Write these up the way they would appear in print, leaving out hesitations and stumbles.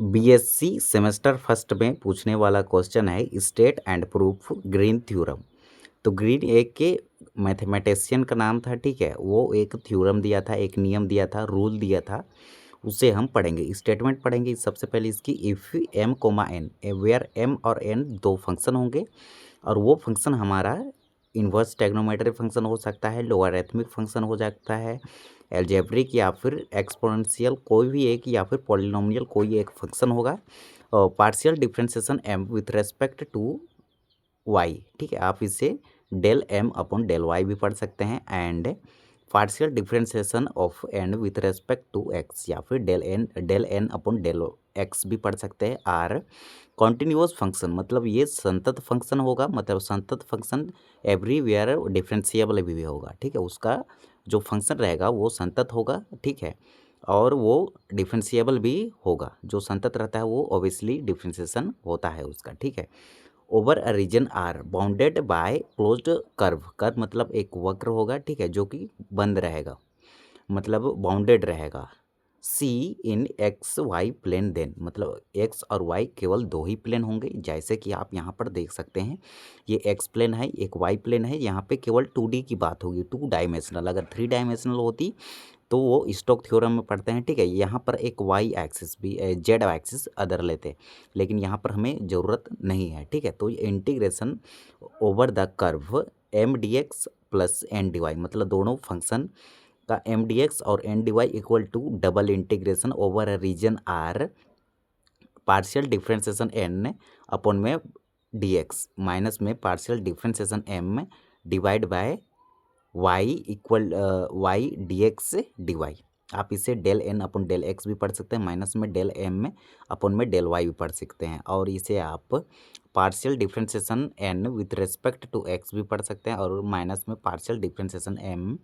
BSc semester first में पूछने वाला क्वेश्चन है state and proof green theorem. तो ग्रीन एक के मैथमेटिशियन का नाम था, ठीक है। वो एक थ्योरम दिया था, एक नियम दिया था, रूल दिया था, उसे हम पढ़ेंगे। स्टेटमेंट पढ़ेंगे सबसे पहले इसकी। If M comma N, where M और एन दो फंक्शन होंगे और वो फंक्शन हमारा इन्वर्स ट्रिग्नोमेट्री फंक्शन हो सकता है, लोगरिथमिक फंक्शन हो सकता है, अलजेब्रिक या फिर एक्सपोनेंशियल कोई भी एक, या फिर पॉलिनोमियल कोई एक फंक्शन होगा। और partial differentiation M with respect to Y, ठीक है। आप इसे del M upon del Y भी पढ़ सकते हैं। And partial differentiation of N with respect to X, या फिर del N upon del X भी पढ़ सकते हैं। आर कॉन्टिन्यूअस फंक्शन, मतलब ये संतत फंक्शन होगा, मतलब संतत फंक्शन एवरीवेयर डिफरेंशिएबल भी होगा, ठीक है। उसका जो फंक्शन रहेगा वो संतत होगा, ठीक है, और वो डिफरेंशिएबल भी होगा। जो संतत रहता है वो ऑब्वियसली डिफरेंशिएशन होता है उसका, ठीक है। Over a region R bounded by closed curve, curve मतलब एक वक्र होगा, ठीक है, जो कि बंद रहेगा, मतलब बाउंडेड रहेगा। सी इन एक्स वाई प्लेन, देन मतलब एक्स और वाई केवल दो ही प्लेन होंगे, जैसे कि आप यहाँ पर देख सकते हैं। ये एक्स प्लेन है, एक वाई प्लेन है। यहाँ पे केवल 2D की बात होगी, 2 डायमेंशनल। अगर 3 डायमेंशनल होती तो वो स्टोक थ्योरम में पढ़ते हैं, ठीक है। यहाँ पर एक वाई एक्सिस भी, जेड एक्सिस अदर लेते, लेकिन यहाँ पर हमें ज़रूरत नहीं है, ठीक है। तो ये integration over the curve M D X plus N D Y, मतलब दोनों फंक्शन का एम डी एक्स और N D Y equal to double integration over a region R partial differentiation N upon में डी एक्स माइनस में partial differentiation M divide by Y equal Y D X D Y. आप इसे del N upon del X भी पढ़ सकते हैं, minus में del M upon में डेल वाई भी पढ़ सकते हैं। और इसे आप partial differentiation N with respect to X भी पढ़ सकते हैं, और माइनस में partial differentiation M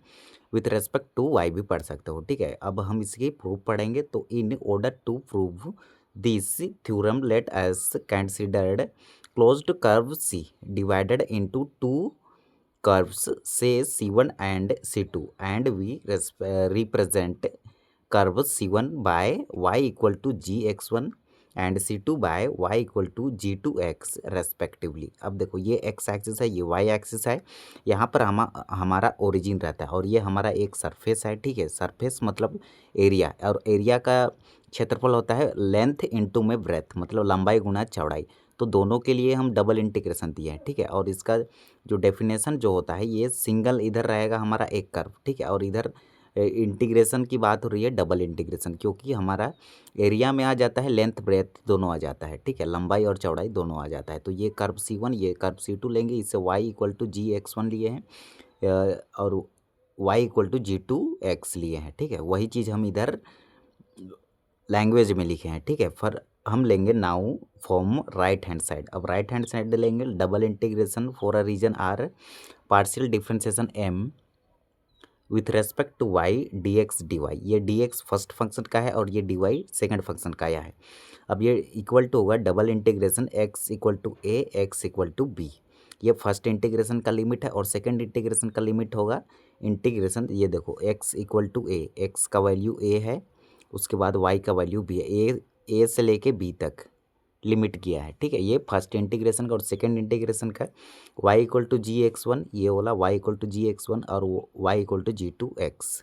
with respect to Y भी पढ़ सकते हो, ठीक है। अब हम इसकी प्रूफ पढ़ेंगे। तो in order to prove this theorem let us considered closed curve C divided into two curves say C1 and C2, and we represent curve C1 by y equal to gx1 and C2 by y equal to g2x respectively. अब देखो ये x axis है, ये y axis है। यहाँ पर हमारा origin रहता है और ये हमारा एक सरफेस है, ठीक है। सरफेस मतलब एरिया, और एरिया का क्षेत्रफल होता है लेंथ इंटू में ब्रेथ, मतलब लंबाई गुना चौड़ाई। तो दोनों के लिए हम डबल इंटीग्रेशन दिए हैं, ठीक है। और इसका जो डेफिनेशन जो होता है, ये सिंगल इधर रहेगा हमारा एक कर्व, ठीक है, और इधर इंटीग्रेशन की बात हो रही है डबल इंटीग्रेशन, क्योंकि हमारा एरिया में आ जाता है लेंथ ब्रेथ दोनों आ जाता है, ठीक है, लंबाई और चौड़ाई दोनों आ जाता है। तो ये कर्व C1, ये कर्व C2 लेंगे, इससे y इक्वल टू gx1 लिए हैं और y इक्वल टू g2x लिए हैं, ठीक है। वही चीज़ हम इधर लैंग्वेज में लिखे हैं, ठीक है। फिर हम लेंगे now form right hand side. अब राइट हैंड साइड लेंगे double integration for a region R partial differentiation M with respect to Y D X D Y. ये डी एक्स फर्स्ट फंक्शन का है और ये डी वाई सेकेंड फंक्शन का है। अब ये इक्वल टू होगा double integration X equal to A X equal to B. ये फर्स्ट इंटीग्रेशन का लिमिट है और सेकेंड इंटीग्रेशन का लिमिट होगा इंटीग्रेशन, ये देखो X equal to A, X का वैल्यू ए है, उसके बाद वाई का वैल्यू बी है। ए से लेके बी तक लिमिट किया है, ठीक है। ये फर्स्ट इंटीग्रेशन का और सेकंड इंटीग्रेशन का y equal to G X one, ये वाला y equal to G X one, और y equal to G two X,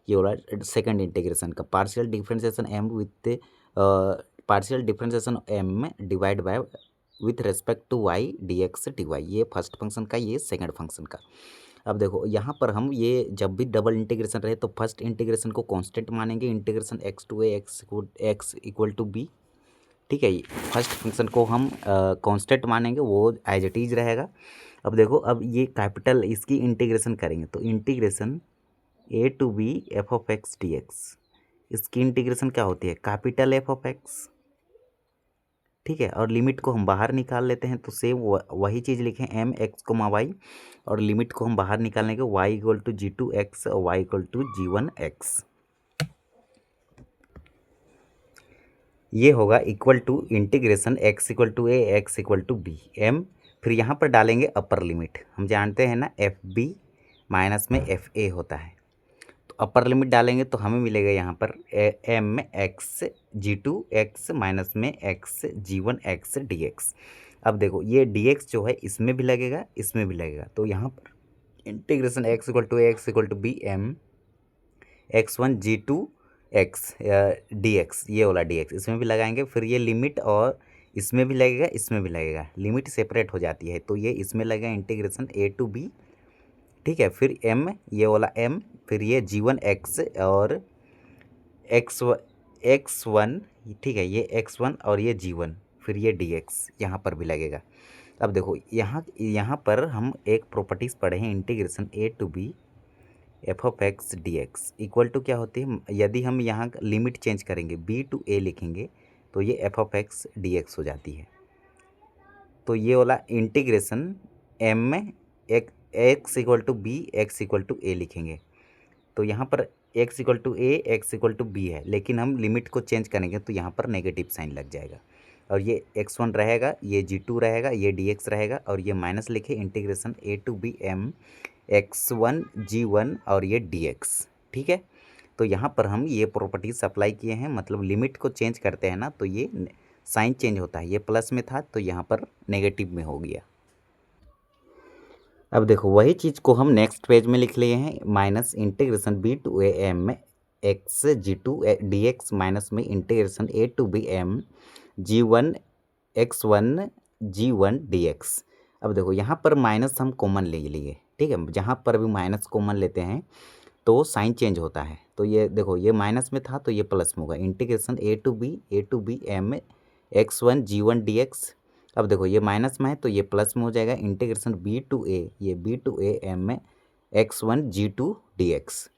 ये वाला सेकंड इंटीग्रेशन का। Partial differentiation m with partial differentiation m divide by with respect to y D X D Y, ये first function का, ये second function का। अब देखो यहाँ पर हम ये जब भी डबल इंटीग्रेशन रहे तो फर्स्ट इंटीग्रेशन को कांस्टेंट मानेंगे, integration x to A X equal to B, ठीक है। फर्स्ट फंक्शन को हम कांस्टेंट मानेंगे, वो एज इट इज रहेगा। अब देखो, अब ये कैपिटल इसकी इंटीग्रेशन करेंगे तो integration A to B F of X D X, इसकी इंटीग्रेशन क्या होती है कैपिटल एफ ऑफ एक्स, ठीक है। और लिमिट को हम बाहर निकाल लेते हैं तो सेम वही चीज़ लिखें एम एक्स को वाई, और लिमिट को हम बाहर निकालने के Y equal to G two X और Y equal to G one X. ये होगा equal to integration X equal to A X equal to B M. फिर यहाँ पर डालेंगे अपर लिमिट, हम जानते हैं ना एफ बी माइनस में एफ ए होता है। तो अपर लिमिट डालेंगे तो हमें मिलेगा यहाँ पर M X G two X minus में X G one X D X. अब देखो ये डी एक्स जो है इसमें भी लगेगा इसमें भी लगेगा, तो यहाँ पर integration X equal to B M X one G two X D X, ये वाला डी एक्स इसमें भी लगाएंगे, फिर ये लिमिट और इसमें भी लगेगा इसमें भी लगेगा, लिमिट सेपरेट हो जाती है तो ये इसमें लगेगा इंटीग्रेशन ए टू बी, ठीक है। फिर एम, ये वाला एम, फिर ये जी वन एक्स और एक्स वन, ठीक है, ये एक्स वन और ये जी वन, फिर ये डी एक्स यहाँ पर भी लगेगा। अब देखो यहाँ पर हम एक प्रॉपर्टीज़ पढ़े हैं, integration A to B F of X D X equal to क्या होती है, यदि हम यहाँ लिमिट चेंज करेंगे बी टू ए लिखेंगे तो ये F of X D X हो जाती है। तो ये वाला इंटीग्रेशन एम में X equal to B X equal to A लिखेंगे, तो यहाँ पर X equal to A X equal to B है, लेकिन हम लिमिट को चेंज करेंगे तो यहाँ पर नेगेटिव साइन लग जाएगा और ये एक्स वन रहेगा, ये जी टू रहेगा, ये डी एक्स रहेगा और ये माइनस लिखे integration A to B M X one G one और ये डी एक्स, ठीक है। तो यहाँ पर हम ये प्रॉपर्टीज अप्लाई किए हैं, मतलब लिमिट को चेंज करते हैं ना तो ये साइन चेंज होता है, ये प्लस में था तो यहाँ पर नेगेटिव में हो गया। अब देखो वही चीज़ को हम नेक्स्ट पेज में लिख लिए हैं, minus integration B to A M X G two D X minus में integration A to B M G one X one G one D X. अब देखो यहाँ पर माइनस हम कॉमन ले लिए, ठीक है, जहाँ पर भी माइनस कॉमन लेते हैं तो साइन चेंज होता है, तो ये देखो ये माइनस में था तो ये प्लस में होगा, integration A to B M X one G one D X. अब देखो ये माइनस में है तो ये प्लस में हो जाएगा, इंटीग्रेशन बी टू ए, ये B to A M X one G two D X.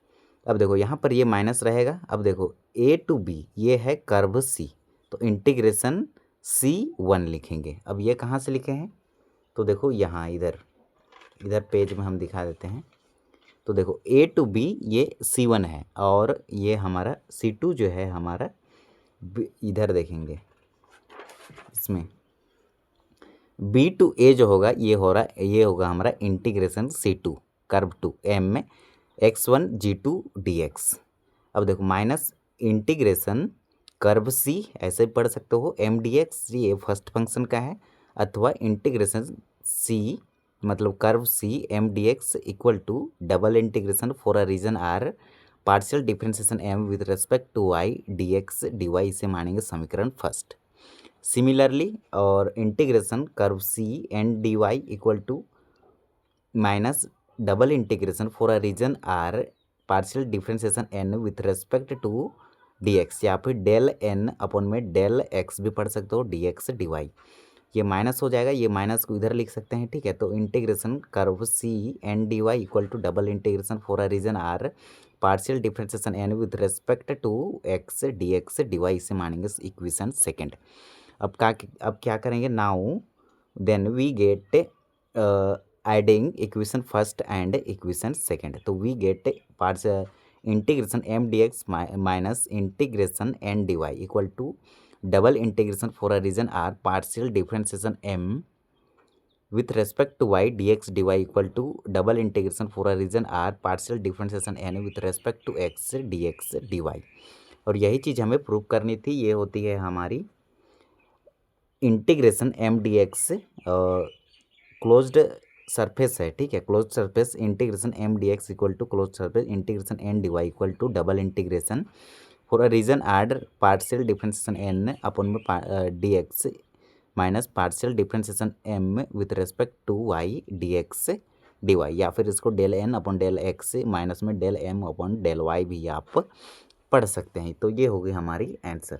अब देखो यहाँ पर ये माइनस रहेगा। अब देखो ए टू बी ये है कर्व सी, तो इंटीग्रेशन सी वन लिखेंगे। अब ये कहाँ से लिखे हैं, तो देखो यहाँ इधर पेज में हम दिखा देते हैं। तो देखो ए टू बी ये सी वन है और ये हमारा सी टू जो है हमारा इधर देखेंगे इसमें बी टू ए जो होगा ये होगा हमारा integration C two curve two M में X one G two D X. अब देखो माइनस इंटीग्रेशन कर्व सी, ऐसे भी पढ़ सकते हो एम डी एक्स, ये फर्स्ट फंक्शन का है, अथवा इंटीग्रेशन सी मतलब curve C M D X equal to double integration for a region R partial differentiation M with respect to Y D X D Y, इसे मानेंगे समीकरण first. Similarly और integration curve C and D Y equal to minus double integration for a region R partial differentiation N with respect to D X, या फिर del N upon में del X भी पढ़ सकते हो डी एक्स डी वाई। ये minus हो जाएगा, ये माइनस को इधर लिख सकते हैं, ठीक है। तो integration curve C N D Y equal to double integration for a region R partial differentiation N with respect to X D Y, इसे मानेंगे इक्वेशन सेकेंड। अब क्या करेंगे, now then we get adding equation first and equation second, तो we get partial integration M D X minus integration N D Y equal to double integration for a region R partial differentiation M with respect to Y D X D Y equal to double integration for a region R partial differentiation N with respect to X D Y. और यही चीज़ हमें prove करनी थी, ये होती है हमारी integration M D X closed surface है, ठीक है, closed surface integration M D X equal to closed surface integration N D Y equal to double integration for a region R partial differentiation N upon में D X minus partial differentiation M with respect to Y D X D Y, या फिर इसको del N upon del X minus में del M upon del Y भी आप पढ़ सकते हैं। तो ये होगी हमारी आंसर।